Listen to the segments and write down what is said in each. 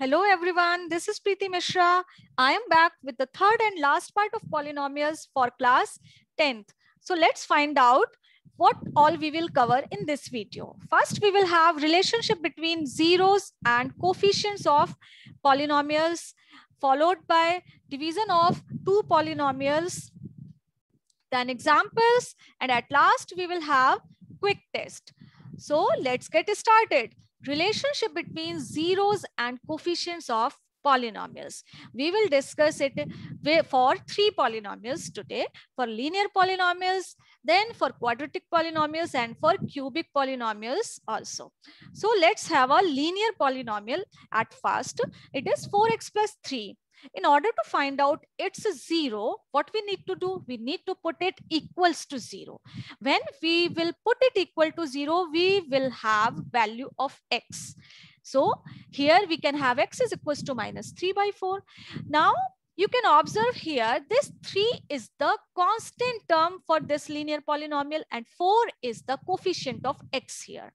Hello everyone, this is Preeti Mishra. I am back with the third and last part of polynomials for class 10th. So let's find out what all we will cover in this video. First, we will have relationship between zeros and coefficients of polynomials, followed by division of two polynomials, then examples, and at last we will have quick test. So let's get started. Relationship between zeros and coefficients of polynomials. We will discuss it for three polynomials today: for linear polynomials, then for quadratic polynomials, and for cubic polynomials also. So let's have a linear polynomial at first. It is 4x plus 3. In order to find out its zero, what we need to do? We need to put it equals to 0. When we will put it equal to 0, we will have value of x. So here we can have x is equals to minus 3 by 4. Now you can observe here, this 3 is the constant term for this linear polynomial and 4 is the coefficient of x here,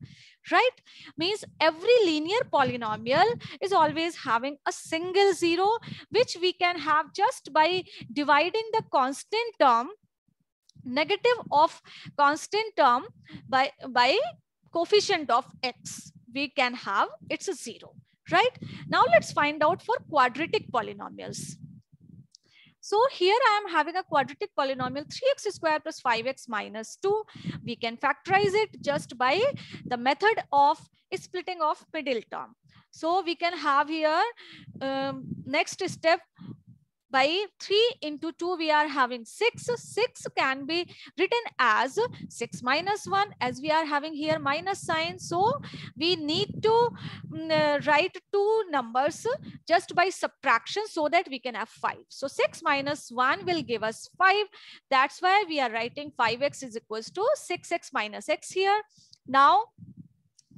right? Means every linear polynomial is always having a single zero, which we can have just by dividing the constant term, negative of constant term by coefficient of x. We can have it's a 0, right? Now let's find out for quadratic polynomials. So here I am having a quadratic polynomial 3x square plus 5x minus 2. We can factorize it just by the method of splitting of middle term. So we can have here next step, by 3 into 2 we are having 6. 6 can be written as 6 minus 1, as we are having here minus sign. So we need to write two numbers just by subtraction so that we can have 5. So 6 minus 1 will give us 5. That's why we are writing 5x is equals to 6x minus x here. Now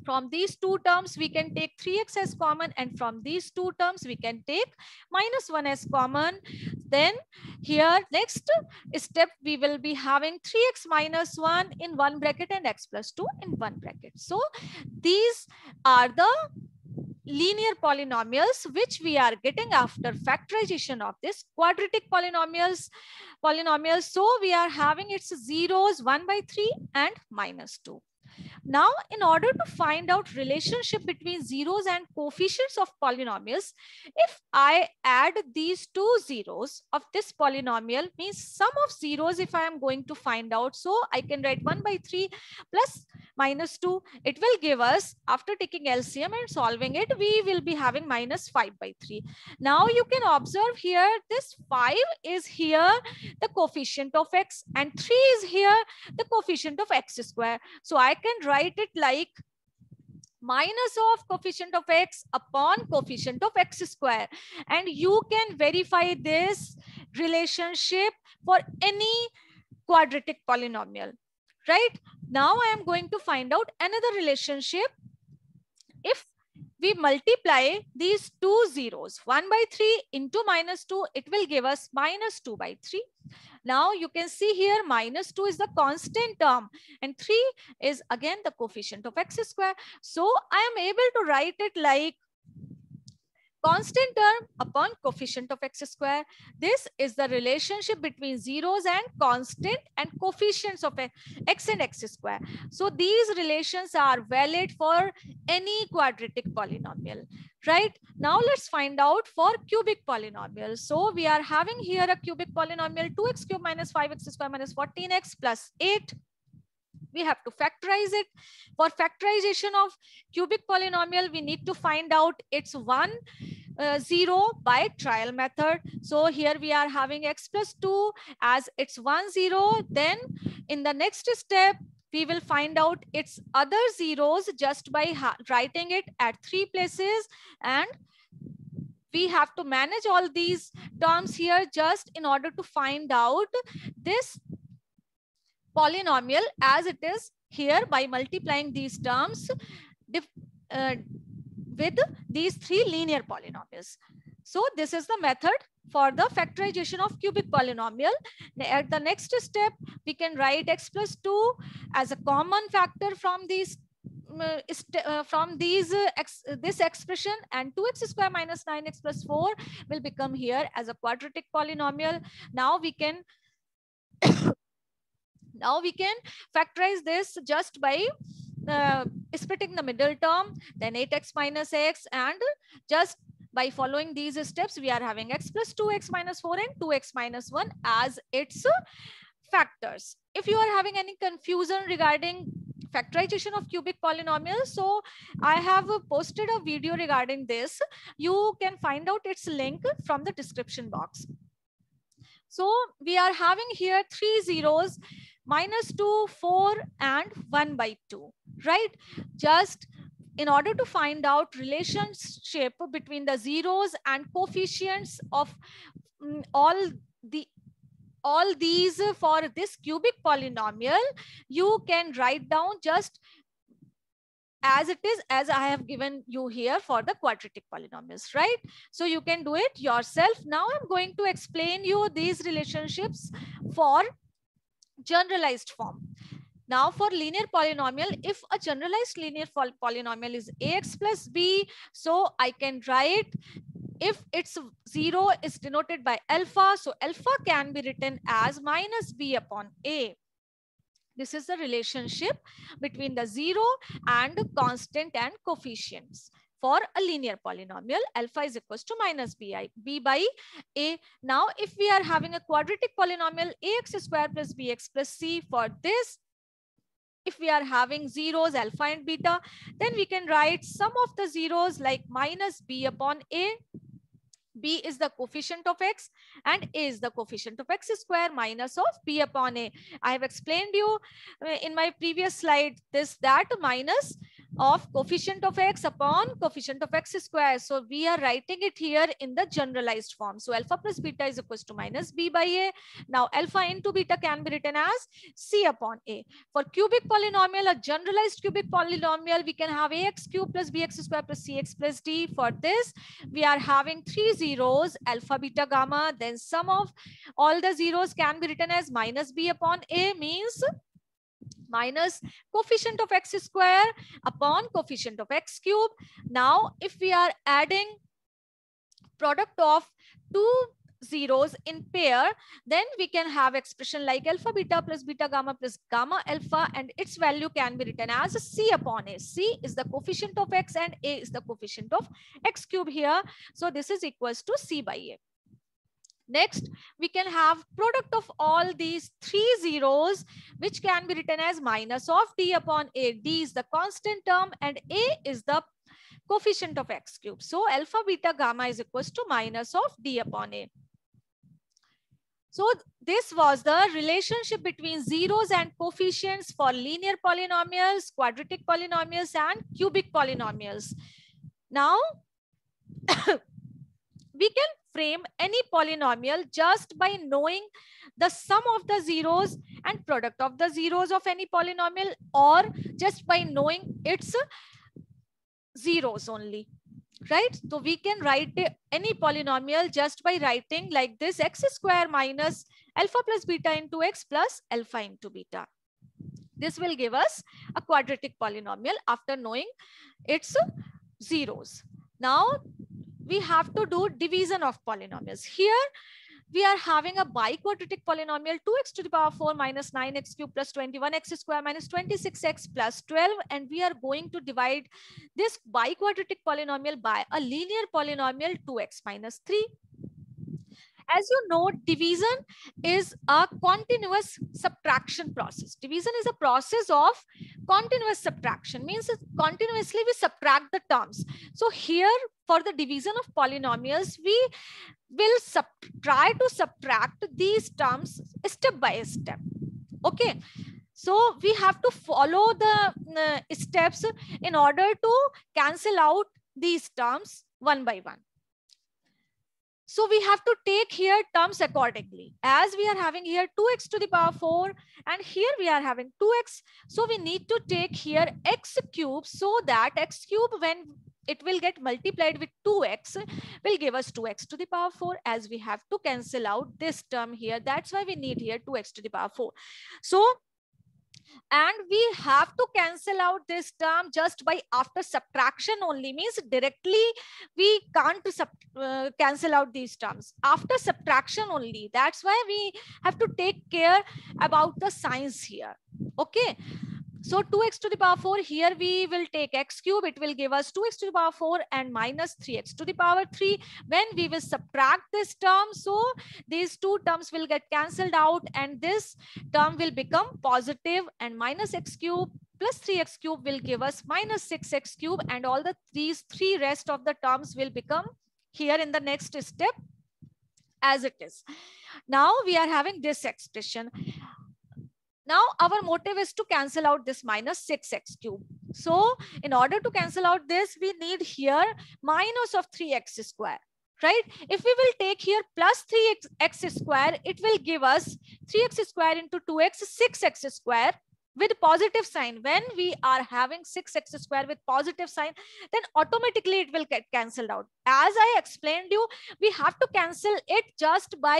from these two terms, we can take 3x as common, and from these two terms, we can take minus 1 as common. Then here, next step, we will be having 3x minus 1 in one bracket and x plus 2 in one bracket. So these are the linear polynomials which we are getting after factorization of this quadratic polynomials. So we are having its zeros 1 by 3 and minus 2. Now, in order to find out relationship between zeros and coefficients of polynomials, if I add these two zeros of this polynomial, means sum of zeros, if I am going to find out, so I can write 1 by 3 plus minus 2. It will give us, after taking LCM and solving it, we will be having minus 5 by 3. Now you can observe here, this 5 is here the coefficient of x and 3 is here the coefficient of x square. So I can write it like minus of coefficient of x upon coefficient of x square. And you can verify this relationship for any quadratic polynomial, right? Now I am going to find out another relationship. If we multiply these two zeros, 1 by 3 into minus 2, it will give us minus 2 by 3. Now you can see here minus 2 is the constant term and 3 is again the coefficient of x square. So I am able to write it like constant term upon coefficient of x square. This is the relationship between zeros and constant and coefficients of x and x square. So these relations are valid for any quadratic polynomial, right? Now let's find out for cubic polynomials. So we are having here a cubic polynomial 2x cubed minus 5x square minus 14x plus 8. We have to factorize it. For factorization of cubic polynomial, we need to find out its 0 by trial method. So here we are having x plus 2 as its 0. Then in the next step, we will find out its other zeros just by writing it at 3 places, and we have to manage all these terms here just in order to find out this polynomial as it is here by multiplying these terms with these three linear polynomials. So this is the method for the factorization of cubic polynomial. At the next step, we can write x plus 2 as a common factor from these from this expression, and 2x square minus 9x plus 4 will become here as a quadratic polynomial. Now we can factorize this just by splitting the middle term, then 8x minus x, and just by following these steps, we are having x plus 2x minus 4 and 2x minus 1 as its factors. If you are having any confusion regarding factorization of cubic polynomials, so I have posted a video regarding this. You can find out its link from the description box. So we are having here 3 zeros, -2, 4, and 1 by 2, right? Just in order to find out relationship between the zeros and coefficients of all these for this cubic polynomial, you can write down just as it is, as I have given you here for the quadratic polynomials, right? So you can do it yourself. Now I'm going to explain you these relationships for generalized form. Now for linear polynomial, if a generalized linear polynomial is ax plus b, so I can write, if its 0 is denoted by alpha, so alpha can be written as minus b upon a. This is the relationship between the 0 and constant and coefficients. For a linear polynomial, alpha is equals to minus b by a. Now, if we are having a quadratic polynomial, ax square plus bx plus c, for this, if we are having zeros, alpha and beta, then we can write sum of the zeros like minus b upon a. B is the coefficient of x and a is the coefficient of x square minus of b upon a. I have explained you in my previous slide that minus of coefficient of x upon coefficient of x square. So we are writing it here in the generalized form. So alpha plus beta is equals to minus b by a. Now alpha into beta can be written as c upon a. For cubic polynomial, a generalized cubic polynomial, we can have ax cube plus bx square plus cx plus d. For this, we are having 3 zeros, alpha, beta, gamma. Then sum of all the zeros can be written as minus b upon a, means minus coefficient of x square upon coefficient of x cube. Now, if we are adding product of two zeros in pair, then we can have expression like alpha beta plus beta gamma plus gamma alpha, and its value can be written as c upon a. C is the coefficient of x and a is the coefficient of x cube here. So this is equals to c by a. Next, we can have product of all these 3 zeros, which can be written as minus of d upon a. D is the constant term and a is the coefficient of x cube. So alpha beta gamma is equals to minus of d upon a. So this was the relationship between zeros and coefficients for linear polynomials, quadratic polynomials, and cubic polynomials. Now, we can frame any polynomial just by knowing the sum of the zeros and product of the zeros of any polynomial, or just by knowing its zeros only, right? So we can write any polynomial just by writing like this: x square minus alpha plus beta into x plus alpha into beta. This will give us a quadratic polynomial after knowing its zeros. Now we have to do division of polynomials. Here we are having a biquadratic polynomial 2x to the power 4 minus 9x cube plus 21x square minus 26x plus 12, and we are going to divide this biquadratic polynomial by a linear polynomial 2x minus 3. As you know, division is a continuous subtraction process. Division is a process of continuous subtraction, means continuously we subtract the terms. So here for the division of polynomials, we will try to subtract these terms step by step. Okay. So we have to follow the steps in order to cancel out these terms one by one. So we have to take here terms accordingly. As we are having here 2x to the power 4 and here we are having 2x. So we need to take here x cube, so that x cube, when it will get multiplied with 2x, will give us 2x to the power 4, as we have to cancel out this term here. That's why we need here 2x to the power 4. So and we have to cancel out this term just by after subtraction only, means directly we can't cancel out these terms after subtraction only. That's why we have to take care about the signs here. Okay, so 2x to the power 4, here we will take x cube, it will give us 2x to the power 4 and minus 3x to the power 3. When we will subtract this term, so these two terms will get cancelled out and this term will become positive, and minus x cube plus 3x cube will give us minus 6x cube, and all these three rest of the terms will become here in the next step as it is. Now we are having this expression. Now our motive is to cancel out this minus 6x cube. So in order to cancel out this, we need here minus of 3x square, right? If we will take here plus 3x square, it will give us 3x square into 2x, 6x square with positive sign. When we are having 6x square with positive sign, then automatically it will get cancelled out. As I explained you, we have to cancel it just by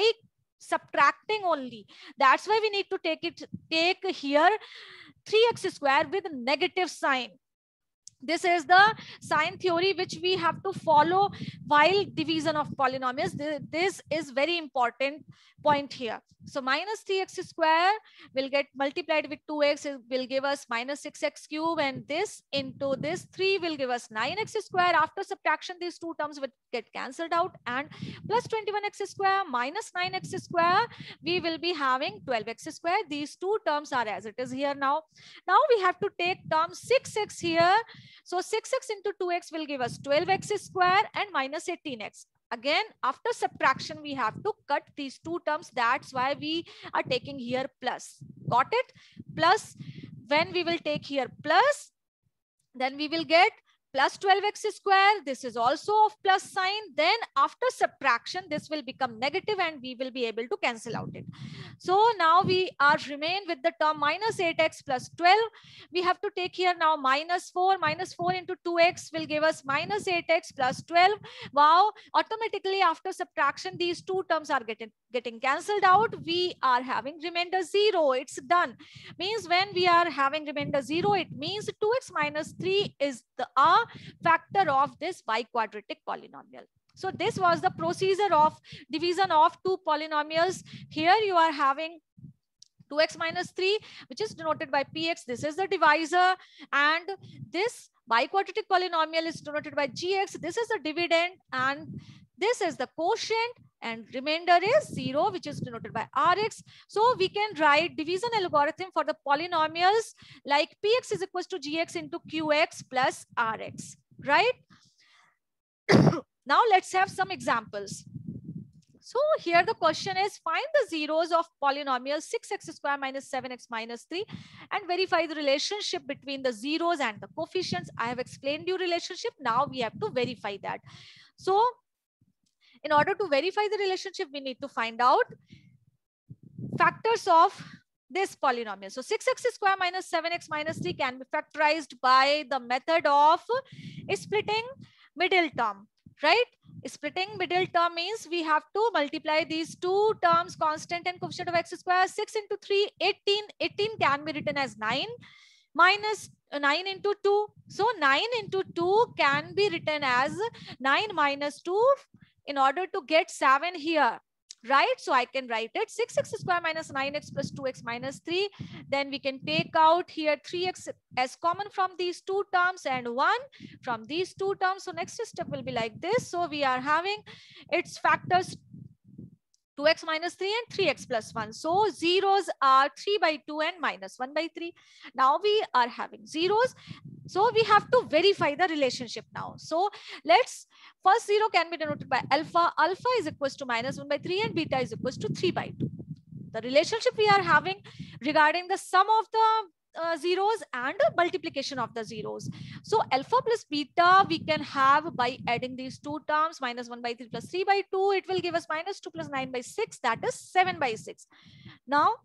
subtracting only. That's why we need to take here 3x square with negative sign. This is the sign theory which we have to follow while division of polynomials. This is very important point here. So minus 3x square will get multiplied with 2x, it will give us minus 6x cube, and this into this 3 will give us 9x square. After subtraction, these two terms will get cancelled out, and plus 21x square minus 9x square, we will be having 12x square. These two terms are as it is here now. Now we have to take term 6x here. So 6x into 2x will give us 12x square and minus 18x. Again, after subtraction, we have to cut these two terms. That's why we are taking here plus. Got it? Plus, when we will take here plus, then we will get plus 12x square. This is also of plus sign. Then after subtraction, this will become negative and we will be able to cancel out it. So now we are remain with the term minus 8x plus 12. We have to take here now minus 4. Minus 4 into 2x will give us minus 8x plus 12. Wow, automatically after subtraction, these two terms are getting cancelled out. We are having remainder 0. It's done. Means when we are having remainder 0, it means 2x minus 3 is the factor of this biquadratic polynomial. So this was the procedure of division of two polynomials. Here you are having 2x minus 3, which is denoted by px. This is the divisor, and this biquadratic polynomial is denoted by gx. This is the dividend, and this is the quotient, and remainder is 0, which is denoted by rx. So we can write division algorithm for the polynomials like px is equals to gx into qx plus rx, right? Now let's have some examples. So here the question is, find the zeros of polynomials 6x square minus 7x minus 3 and verify the relationship between the zeros and the coefficients. I have explained you relationship. Now we have to verify that. So in order to verify the relationship, we need to find out factors of this polynomial. So 6x square minus 7x minus 3 can be factorized by the method of splitting middle term, right? Splitting middle term means we have to multiply these two terms, constant and coefficient of x square. 6 into 3, 18. 18 can be written as 9 minus 9 into 2. So 9 into 2 can be written as 9 minus 2 in order to get 7 here, right? So I can write it 6x square minus 9x plus 2x minus 3. Then we can take out here 3x as common from these two terms and 1 from these two terms. So next step will be like this. So we are having its factors 2x minus 3 and 3x plus 1. So zeros are 3 by 2 and minus 1 by 3. Now we are having zeros. So we have to verify the relationship now. So let's, first 0 can be denoted by alpha. Alpha is equals to minus 1 by 3 and beta is equals to 3 by 2. The relationship we are having regarding the sum of the zeros and multiplication of the zeros. So alpha plus beta we can have by adding these two terms, minus 1 by 3 plus 3 by 2. It will give us minus 2 plus 9 by 6, that is 7 by 6. Now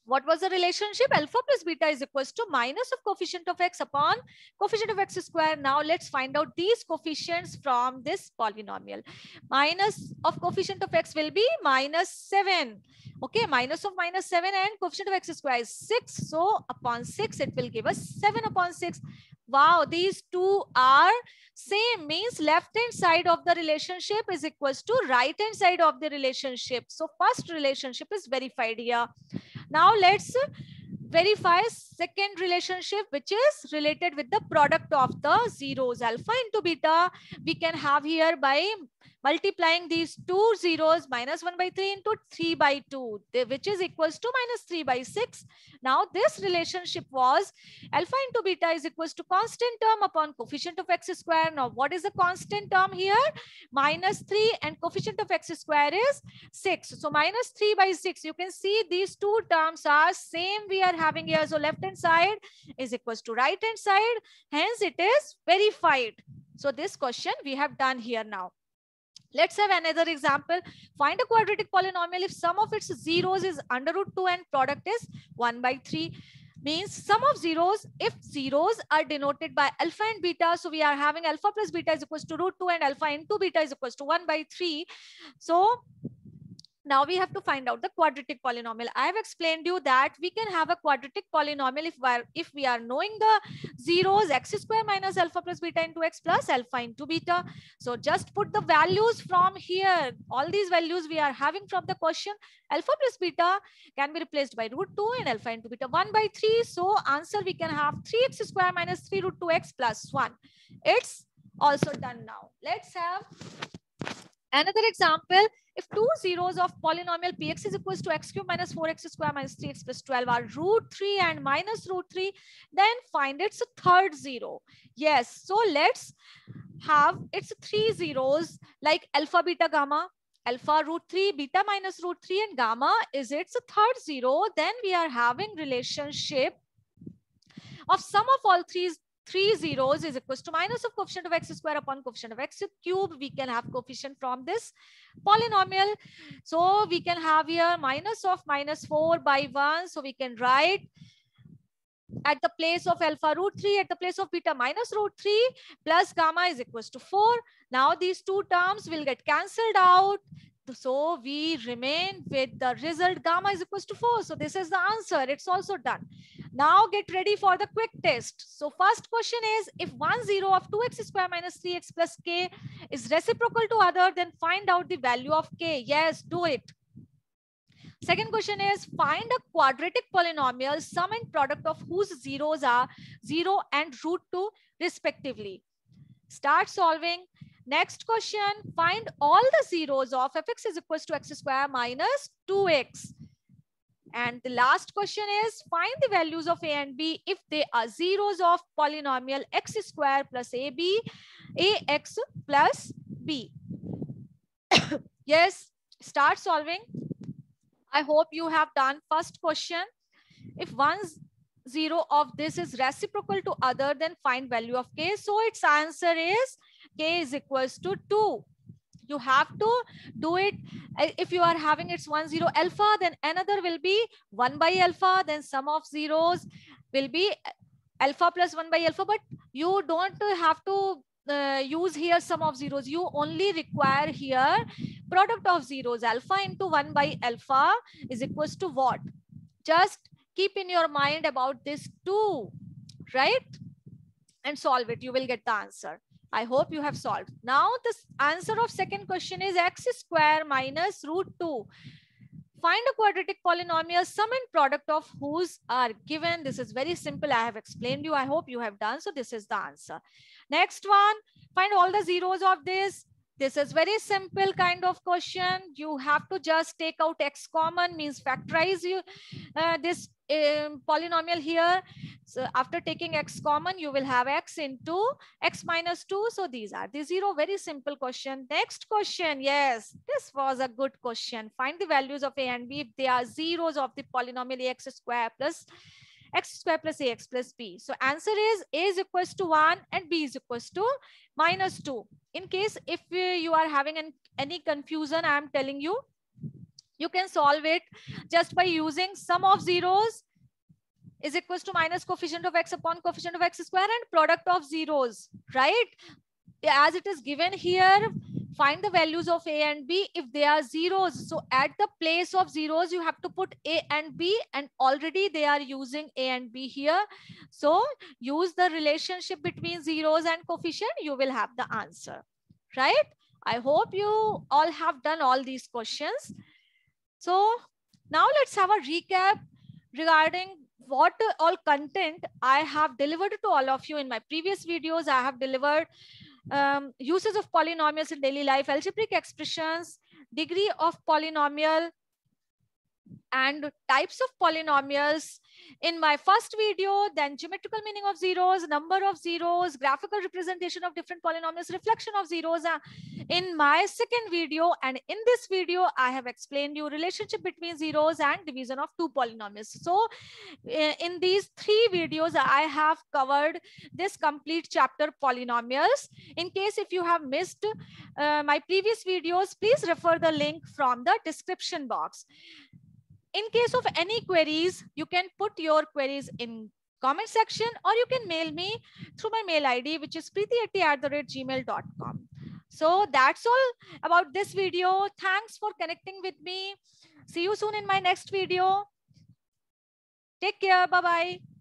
What was the relationship? Alpha plus beta is equals to minus of coefficient of x upon coefficient of x square. Now let's find out these coefficients from this polynomial. Minus of coefficient of x will be -7. Okay, minus of -7 and coefficient of x square is 6. So upon 6, it will give us 7 upon 6. Wow, these two are same, means left hand side of the relationship is equals to right hand side of the relationship. So first relationship is verified here. Now let's verify second relationship, which is related with the product of the zeros. Alpha into beta we can have here by multiplying these two zeros, -1/3 into 3/2, which is equals to -3/6. Now this relationship was alpha into beta is equals to constant term upon coefficient of x square. Now what is the constant term here? -3, and coefficient of x square is 6. So -3/6. You can see these two terms are same we are having here. So left hand side is equals to right hand side. Hence it is verified. So this question we have done here now. Let's have another example. Find a quadratic polynomial if sum of its zeros is √2 and product is 1/3. Means sum of zeros, if zeros are denoted by alpha and beta, so we are having alpha plus beta is equals to √2 and alpha into beta is equals to 1/3. So now we have to find out the quadratic polynomial. I have explained you that we can have a quadratic polynomial if we are knowing the zeros, x square minus alpha plus beta into x plus alpha into beta. So just put the values from here. All these values we are having from the question. Alpha plus beta can be replaced by √2 and alpha into beta 1/3. So answer we can have 3x square minus 3√2x plus 1. It's also done now. Let's have another example. If two zeros of polynomial px is equals to x cube minus 4x square minus 3x plus 12 are √3 and minus √3, then find its third zero. Yes, so let's have its three zeros like alpha, beta, gamma. Alpha √3, beta minus √3, and gamma is its third zero. Then we are having relationship of sum of all three zeros is equals to minus of coefficient of x square upon coefficient of x cube. We can have coefficient from this polynomial. So we can have here minus of -4/1. So we can write at the place of alpha √3, at the place of beta minus √3 plus gamma is equals to 4. Now these two terms will get cancelled out. So we remain with the result gamma is equals to 4. So this is the answer. It's also done. Now get ready for the quick test. So first question is, if one zero of 2x square minus 3x plus k is reciprocal to other, then find out the value of k. Yes, do it. Second question is, find a quadratic polynomial sum and product of whose zeros are 0 and √2 respectively. Start solving. Next question, find all the zeros of fx is equals to x square minus 2x. And the last question is, find the values of a and b if they are zeros of polynomial x square plus ab, ax plus b. Yes, start solving. I hope you have done first question. If one zero of this is reciprocal to other, then find value of k. So its answer is k is equals to 2. You have to do it. If you are having its 1 0 alpha, then another will be 1/alpha. Then sum of zeros will be alpha plus 1/alpha. But you don't have to use here sum of zeros. You only require here product of zeros. Alpha into 1/alpha is equals to what? Just keep in your mind about this 2, right? And solve it. You will get the answer. I hope you have solved. Now the answer of second question is x square minus √2. Find a quadratic polynomial sum and product of whose are given. This is very simple. I have explained you. I hope you have done. So this is the answer. Next one, find all the zeros of this. This is very simple kind of question. You have to just take out x common, means factorize this polynomial here. So after taking x common, you will have x into x minus 2. So these are the zero. Very simple question. Next question. Yes, this was a good question. Find the values of a and b if they are zeros of the polynomial ax square plus ax plus b. So answer is a is equals to 1 and b is equals to -2. In case if you are having any confusion, I am telling you, You can solve it just by using sum of zeros is equals to minus coefficient of x upon coefficient of x square and product of zeros, right? As it is given here, find the values of a and b if they are zeros. So at the place of zeros, you have to put a and b, and already they are using a and b here. So use the relationship between zeros and coefficient, you will have the answer, right? I hope you all have done all these questions. So now let's have a recap regarding what all content I have delivered to all of you in my previous videos. I have delivered uses of polynomials in daily life, algebraic expressions, degree of polynomial, and types of polynomials in my first video, then geometrical meaning of zeros, number of zeros, graphical representation of different polynomials, reflection of zeros in my second video. And in this video, I have explained you relationship between zeros and division of two polynomials. So in these three videos, I have covered this complete chapter polynomials. In case if you have missed my previous videos, please refer the link from the description box. In case of any queries, you can put your queries in comment section, or you can mail me through my mail ID, which is preeti@gmail.com. So that's all about this video. Thanks for connecting with me. See you soon in my next video. Take care. Bye-bye.